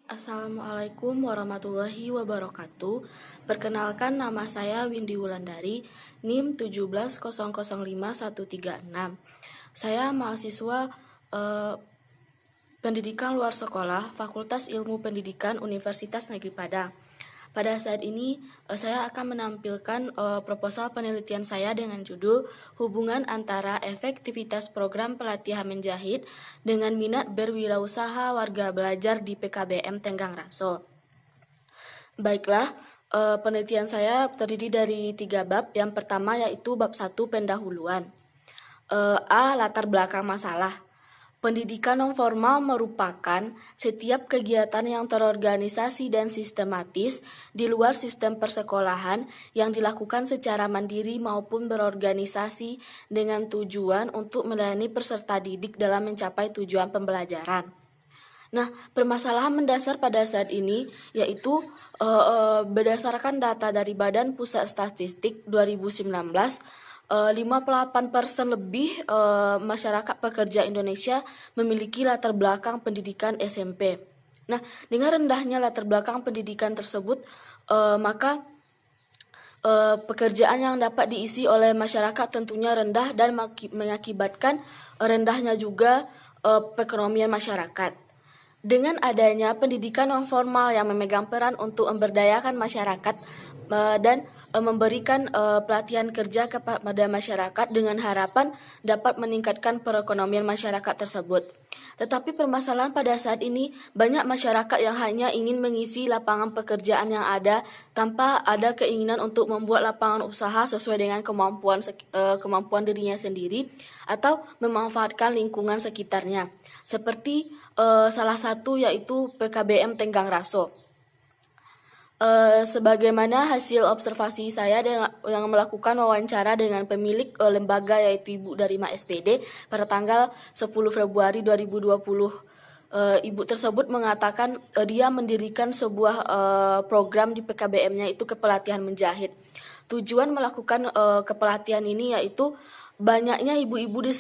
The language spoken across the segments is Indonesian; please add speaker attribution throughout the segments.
Speaker 1: Assalamualaikum warahmatullahi wabarakatuh. Perkenalkan, nama saya Windy Wulandari, NIM 17005-136. Saya mahasiswa pendidikan luar sekolah, Fakultas Ilmu Pendidikan Universitas Negeri Padang. Pada saat ini, saya akan menampilkan proposal penelitian saya dengan judul Hubungan antara efektivitas program pelatihan menjahit dengan minat berwirausaha warga belajar di PKBM Tenggang Raso. Baiklah, penelitian saya terdiri dari 3 bab. Yang pertama yaitu bab 1 pendahuluan. A. Latar belakang masalah. Pendidikan non-formal merupakan setiap kegiatan yang terorganisasi dan sistematis di luar sistem persekolahan yang dilakukan secara mandiri maupun berorganisasi dengan tujuan untuk melayani peserta didik dalam mencapai tujuan pembelajaran. Nah, permasalahan mendasar pada saat ini yaitu berdasarkan data dari Badan Pusat Statistik 2019, 58% lebih masyarakat pekerja Indonesia memiliki latar belakang pendidikan SMP. Nah, dengan rendahnya latar belakang pendidikan tersebut, maka pekerjaan yang dapat diisi oleh masyarakat tentunya rendah dan mengakibatkan rendahnya juga perekonomian masyarakat. Dengan adanya pendidikan non-formal yang memegang peran untuk memberdayakan masyarakat dan memberikan pelatihan kerja kepada masyarakat dengan harapan dapat meningkatkan perekonomian masyarakat tersebut. Tetapi permasalahan pada saat ini banyak masyarakat yang hanya ingin mengisi lapangan pekerjaan yang ada tanpa ada keinginan untuk membuat lapangan usaha sesuai dengan kemampuan dirinya sendiri atau memanfaatkan lingkungan sekitarnya. Seperti salah satu yaitu PKBM Tenggang Raso. Sebagaimana hasil observasi saya yang melakukan wawancara dengan pemilik lembaga yaitu Ibu Darima SPD pada tanggal 10 Februari 2020. Ibu tersebut mengatakan dia mendirikan sebuah program di PKBM-nya itu kepelatihan menjahit. Tujuan melakukan kepelatihan ini yaitu banyaknya ibu-ibu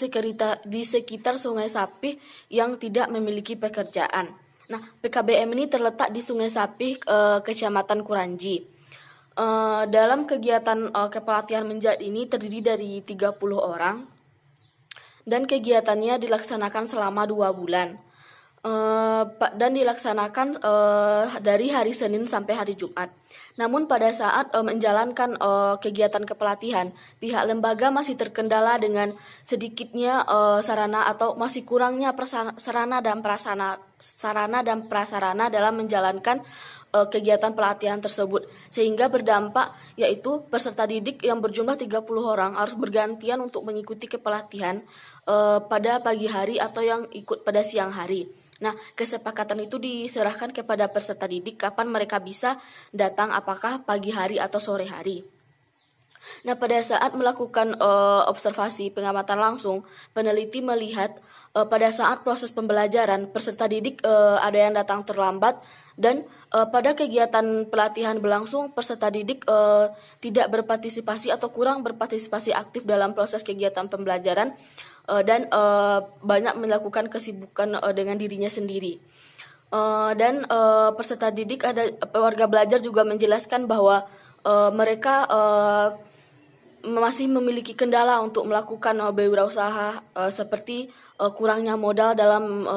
Speaker 1: di sekitar Sungai Sapih yang tidak memiliki pekerjaan. Nah, PKBM ini terletak di Sungai Sapih, Kecamatan Kuranji. Dalam kegiatan kepelatihan menjahit ini terdiri dari 30 orang dan kegiatannya dilaksanakan selama 2 bulan. Dan dilaksanakan dari hari Senin sampai hari Jumat. Namun pada saat menjalankan kegiatan kepelatihan, pihak lembaga masih terkendala dengan sedikitnya sarana atau masih kurangnya sarana dan prasarana dalam menjalankan kegiatan pelatihan tersebut, sehingga berdampak yaitu peserta didik yang berjumlah 30 orang harus bergantian untuk mengikuti kepelatihan pada pagi hari atau yang ikut pada siang hari. Nah, kesepakatan itu diserahkan kepada peserta didik kapan mereka bisa datang, apakah pagi hari atau sore hari. Nah, pada saat melakukan observasi pengamatan langsung, peneliti melihat pada saat proses pembelajaran, peserta didik ada yang datang terlambat dan pada kegiatan pelatihan berlangsung, peserta didik tidak berpartisipasi atau kurang berpartisipasi aktif dalam proses kegiatan pembelajaran dan banyak melakukan kesibukan dengan dirinya sendiri. Dan peserta didik warga belajar juga menjelaskan bahwa mereka masih memiliki kendala untuk melakukan berwirausaha seperti kurangnya modal dalam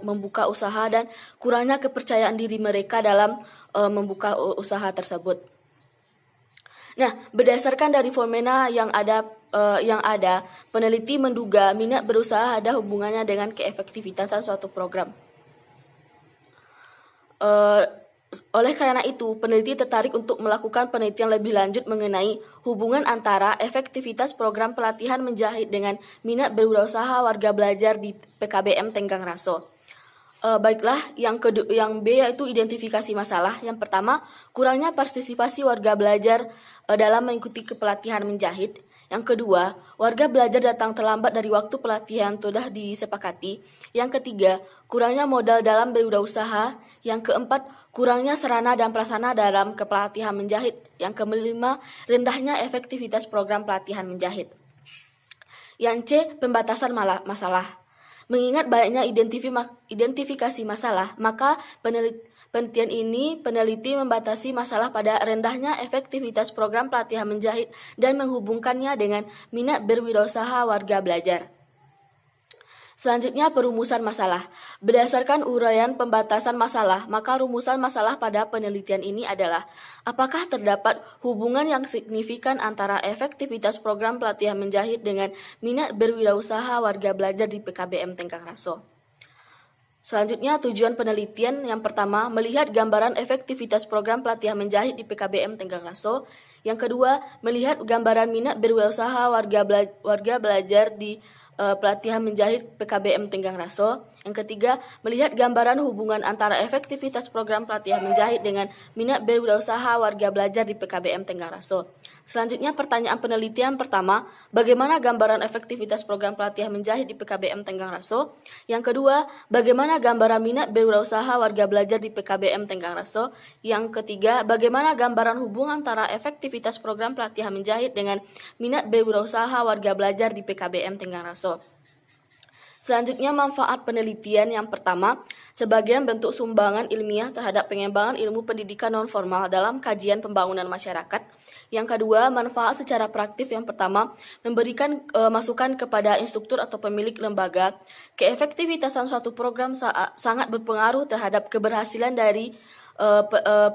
Speaker 1: membuka usaha dan kurangnya kepercayaan diri mereka dalam membuka usaha tersebut. Nah, berdasarkan dari fenomena yang ada, peneliti menduga minat berusaha ada hubungannya dengan keefektivitasan suatu program. Oleh karena itu, peneliti tertarik untuk melakukan penelitian lebih lanjut mengenai hubungan antara efektivitas program pelatihan menjahit dengan minat berwirausaha warga belajar di PKBM Tenggang Raso. Baiklah, yang B yaitu identifikasi masalah. Yang pertama, kurangnya partisipasi warga belajar dalam mengikuti kepelatihan menjahit. Yang kedua, warga belajar datang terlambat dari waktu pelatihan sudah disepakati. Yang ketiga, kurangnya modal dalam berwirausaha. Yang keempat, kurangnya sarana dan prasarana dalam kepelatihan menjahit. Yang kelima, rendahnya efektivitas program pelatihan menjahit. Yang C, pembatasan masalah. Mengingat banyaknya identifikasi masalah, maka peneliti membatasi masalah pada rendahnya efektivitas program pelatihan menjahit dan menghubungkannya dengan minat berwirausaha warga belajar. Selanjutnya, perumusan masalah. Berdasarkan uraian pembatasan masalah, maka rumusan masalah pada penelitian ini adalah apakah terdapat hubungan yang signifikan antara efektivitas program pelatihan menjahit dengan minat berwirausaha warga belajar di PKBM Tenggang Raso. Selanjutnya, tujuan penelitian yang pertama, melihat gambaran efektivitas program pelatihan menjahit di PKBM Tenggang Raso. Yang kedua, melihat gambaran minat berwirausaha warga belajar di pelatihan menjahit PKBM Tenggang Raso. Yang ketiga, melihat gambaran hubungan antara efektivitas program pelatihan menjahit dengan minat berwirausaha warga belajar di PKBM Tenggang Raso. Selanjutnya, pertanyaan penelitian pertama, bagaimana gambaran efektivitas program pelatihan menjahit di PKBM Tenggang Raso? Yang kedua, bagaimana gambaran minat berwirausaha warga belajar di PKBM Tenggang Raso? Yang ketiga, bagaimana gambaran hubungan antara efektivitas program pelatihan menjahit dengan minat berwirausaha warga belajar di PKBM Tenggang Raso? Selanjutnya, manfaat penelitian yang pertama, sebagian bentuk sumbangan ilmiah terhadap pengembangan ilmu pendidikan non-formal dalam kajian pembangunan masyarakat. Yang kedua, manfaat secara praktif yang pertama, memberikan masukan kepada instruktur atau pemilik lembaga. Keefektivitasan suatu program sangat berpengaruh terhadap keberhasilan dari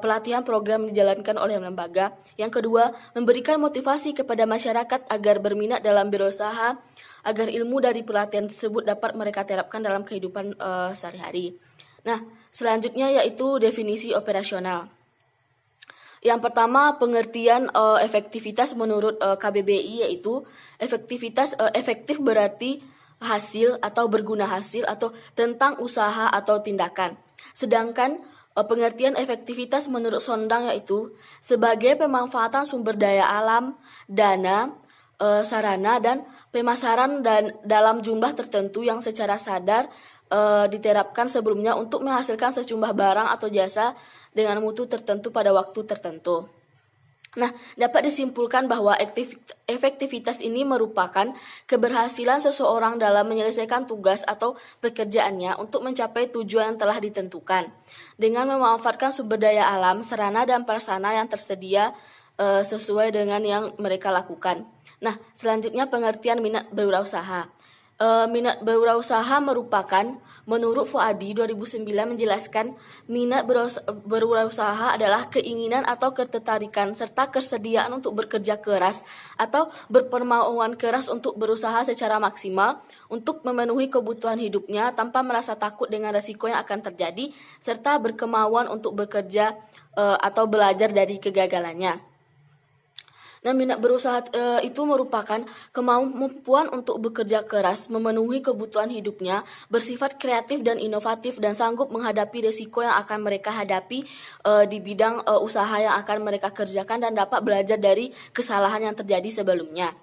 Speaker 1: pelatihan program dijalankan oleh lembaga. Yang kedua, memberikan motivasi kepada masyarakat agar berminat dalam berusaha, agar ilmu dari pelatihan tersebut dapat mereka terapkan dalam kehidupan sehari-hari. Nah, selanjutnya yaitu definisi operasional. Yang pertama, pengertian efektivitas menurut KBBI yaitu efektif berarti hasil atau berguna hasil atau tentang usaha atau tindakan. Sedangkan pengertian efektivitas menurut Sondang yaitu sebagai pemanfaatan sumber daya alam, dana, sarana, dan pemasaran dan dalam jumlah tertentu yang secara sadar diterapkan sebelumnya untuk menghasilkan sejumlah barang atau jasa dengan mutu tertentu pada waktu tertentu. Nah, dapat disimpulkan bahwa efektivitas ini merupakan keberhasilan seseorang dalam menyelesaikan tugas atau pekerjaannya untuk mencapai tujuan yang telah ditentukan dengan memanfaatkan sumber daya alam, sarana, dan prasarana yang tersedia sesuai dengan yang mereka lakukan. Nah, selanjutnya pengertian minat berwirausaha. Minat berwirausaha merupakan, menurut Fuadi 2009 menjelaskan, minat berwirausaha adalah keinginan atau ketertarikan serta kesediaan untuk bekerja keras atau berpermauan keras untuk berusaha secara maksimal untuk memenuhi kebutuhan hidupnya tanpa merasa takut dengan risiko yang akan terjadi serta berkemauan untuk bekerja atau belajar dari kegagalannya. Nah, minat berusaha itu merupakan kemampuan untuk bekerja keras, memenuhi kebutuhan hidupnya, bersifat kreatif dan inovatif, dan sanggup menghadapi risiko yang akan mereka hadapi di bidang usaha yang akan mereka kerjakan dan dapat belajar dari kesalahan yang terjadi sebelumnya.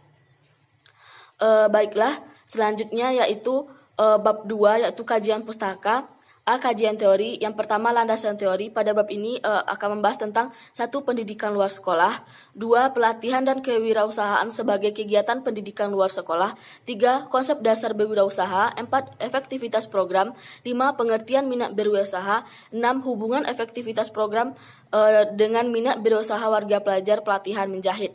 Speaker 1: Baiklah, selanjutnya yaitu bab 2 yaitu kajian pustaka. Kajian teori. Yang pertama, landasan teori. Pada bab ini akan membahas tentang 1. Pendidikan luar sekolah, 2. Pelatihan dan kewirausahaan sebagai kegiatan pendidikan luar sekolah, 3. Konsep dasar berwirausaha, 4. Efektivitas program, 5. Pengertian minat berwirausaha, 6. Hubungan efektivitas program dengan minat berwirausaha warga pelajar pelatihan menjahit.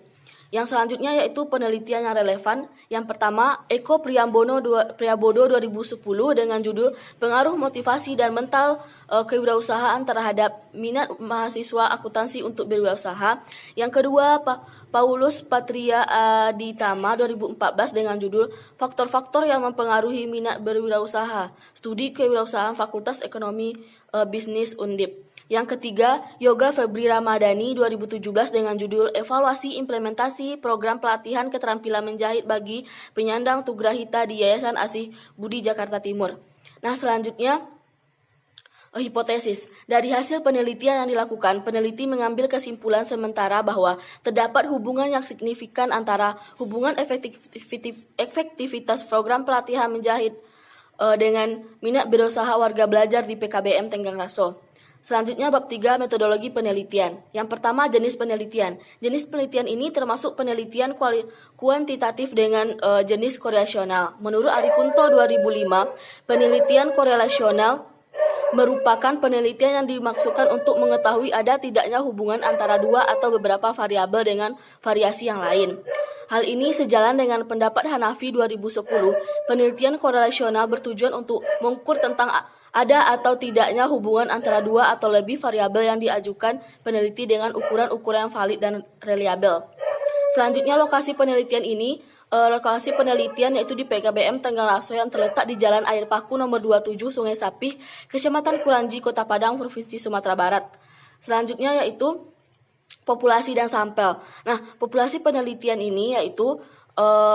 Speaker 1: Yang selanjutnya yaitu penelitian yang relevan. Yang pertama, Eko Priambodo 2010 dengan judul Pengaruh Motivasi dan Mental Kewirausahaan Terhadap Minat Mahasiswa Akuntansi untuk Berwirausaha. Yang kedua, Paulus Patria Aditama 2014 dengan judul Faktor-faktor yang mempengaruhi minat berwirausaha, Studi Kewirausahaan Fakultas Ekonomi Bisnis Undip. Yang ketiga, Yoga Febri Ramadhani 2017 dengan judul Evaluasi Implementasi Program Pelatihan Keterampilan Menjahit bagi Penyandang Tugrahita di Yayasan Asih Budi Jakarta Timur. Nah, selanjutnya hipotesis. Dari hasil penelitian yang dilakukan, peneliti mengambil kesimpulan sementara bahwa terdapat hubungan yang signifikan antara hubungan efektivitas program pelatihan menjahit dengan minat berusaha warga belajar di PKBM Tenggang Raso. Selanjutnya bab 3 metodologi penelitian. Yang pertama jenis penelitian. Jenis penelitian ini termasuk penelitian kuantitatif dengan jenis korelasional. Menurut Arikunto 2005, penelitian korelasional merupakan penelitian yang dimaksudkan untuk mengetahui ada tidaknya hubungan antara dua atau beberapa variabel dengan variasi yang lain. Hal ini sejalan dengan pendapat Hanafi 2010. Penelitian korelasional bertujuan untuk mengukur tentang ada atau tidaknya hubungan antara dua atau lebih variabel yang diajukan peneliti dengan ukuran-ukuran yang valid dan reliabel. Selanjutnya lokasi penelitian yaitu di PKBM Tenggarlaso yang terletak di Jalan Air Paku nomor 27 Sungai Sapih, Kecamatan Kuranji, Kota Padang, Provinsi Sumatera Barat. Selanjutnya yaitu populasi dan sampel. Nah, populasi penelitian ini yaitu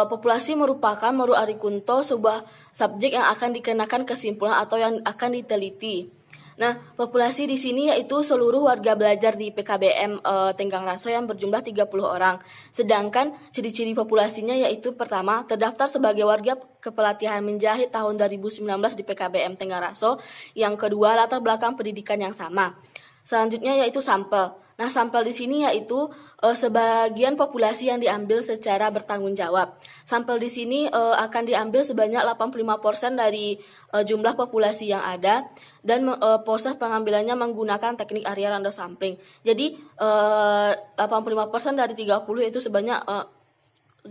Speaker 1: populasi merupakan menurut Arikunto sebuah subjek yang akan dikenakan kesimpulan atau yang akan diteliti. Nah, populasi di sini yaitu seluruh warga belajar di PKBM Tenggarlaso yang berjumlah 30 orang. Sedangkan ciri-ciri populasinya yaitu pertama, terdaftar sebagai warga kepelatihan menjahit tahun 2019 di PKBM Tenggarlaso. Yang kedua, latar belakang pendidikan yang sama. Selanjutnya yaitu sampel. Nah, sampel di sini yaitu sebagian populasi yang diambil secara bertanggung jawab. Sampel di sini akan diambil sebanyak 85% dari jumlah populasi yang ada dan proses pengambilannya menggunakan teknik area random sampling. Jadi 85% dari 30 itu sebanyak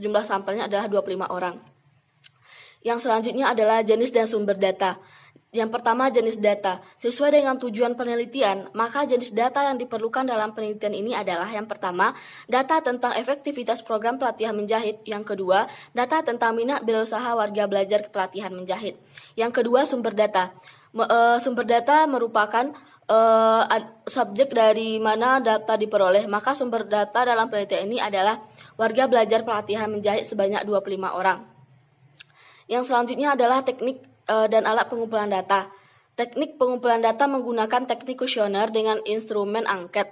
Speaker 1: jumlah sampelnya adalah 25 orang. Yang selanjutnya adalah jenis dan sumber data. Yang pertama, jenis data. Sesuai dengan tujuan penelitian, maka jenis data yang diperlukan dalam penelitian ini adalah yang pertama, data tentang efektivitas program pelatihan menjahit. Yang kedua, data tentang minat berusaha warga belajar pelatihan menjahit. Yang kedua, sumber data. Sumber data merupakan subjek dari mana data diperoleh. Maka sumber data dalam penelitian ini adalah warga belajar pelatihan menjahit sebanyak 25 orang. Yang selanjutnya adalah teknik dan alat pengumpulan data. Teknik pengumpulan data menggunakan teknik kuesioner dengan instrumen angket.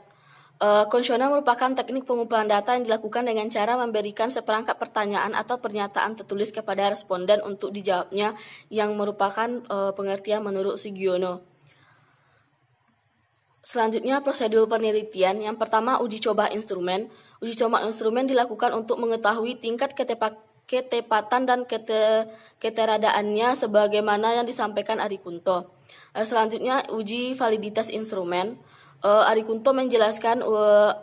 Speaker 1: Kuesioner merupakan teknik pengumpulan data yang dilakukan dengan cara memberikan seperangkat pertanyaan atau pernyataan tertulis kepada responden untuk dijawabnya yang merupakan pengertian menurut Sugiono. Selanjutnya prosedur penelitian. Yang pertama, uji coba instrumen. Uji coba instrumen dilakukan untuk mengetahui tingkat ketepatan dan keteradaannya sebagaimana yang disampaikan Arikunto. Selanjutnya uji validitas instrumen. Arikunto menjelaskan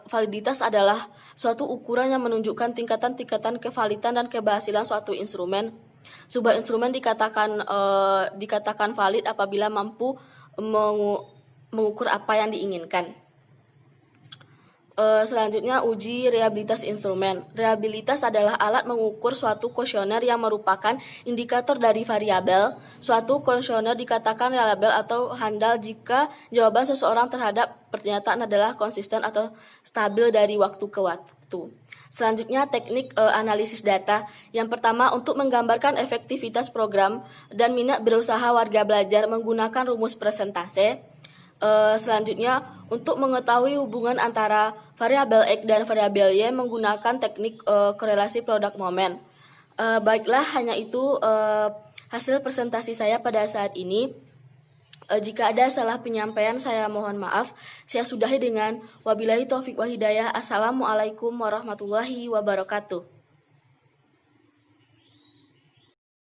Speaker 1: validitas adalah suatu ukuran yang menunjukkan tingkatan-tingkatan kevalidan dan keberhasilan suatu instrumen. Sebuah instrumen dikatakan valid apabila mampu mengukur apa yang diinginkan. Selanjutnya uji reliabilitas instrumen. Reliabilitas adalah alat mengukur suatu kuesioner yang merupakan indikator dari variabel. Suatu kuesioner dikatakan reliable atau handal jika jawaban seseorang terhadap pernyataan adalah konsisten atau stabil dari waktu ke waktu. Selanjutnya teknik analisis data. Yang pertama, untuk menggambarkan efektivitas program dan minat berusaha warga belajar menggunakan rumus persentase. Selanjutnya, untuk mengetahui hubungan antara variabel X dan variabel Y menggunakan teknik korelasi produk moment. Baiklah, hanya itu hasil presentasi saya pada saat ini. Jika ada salah penyampaian, saya mohon maaf. Saya sudahi dengan wabillahi taufik wa hidayah. Assalamualaikum warahmatullahi wabarakatuh.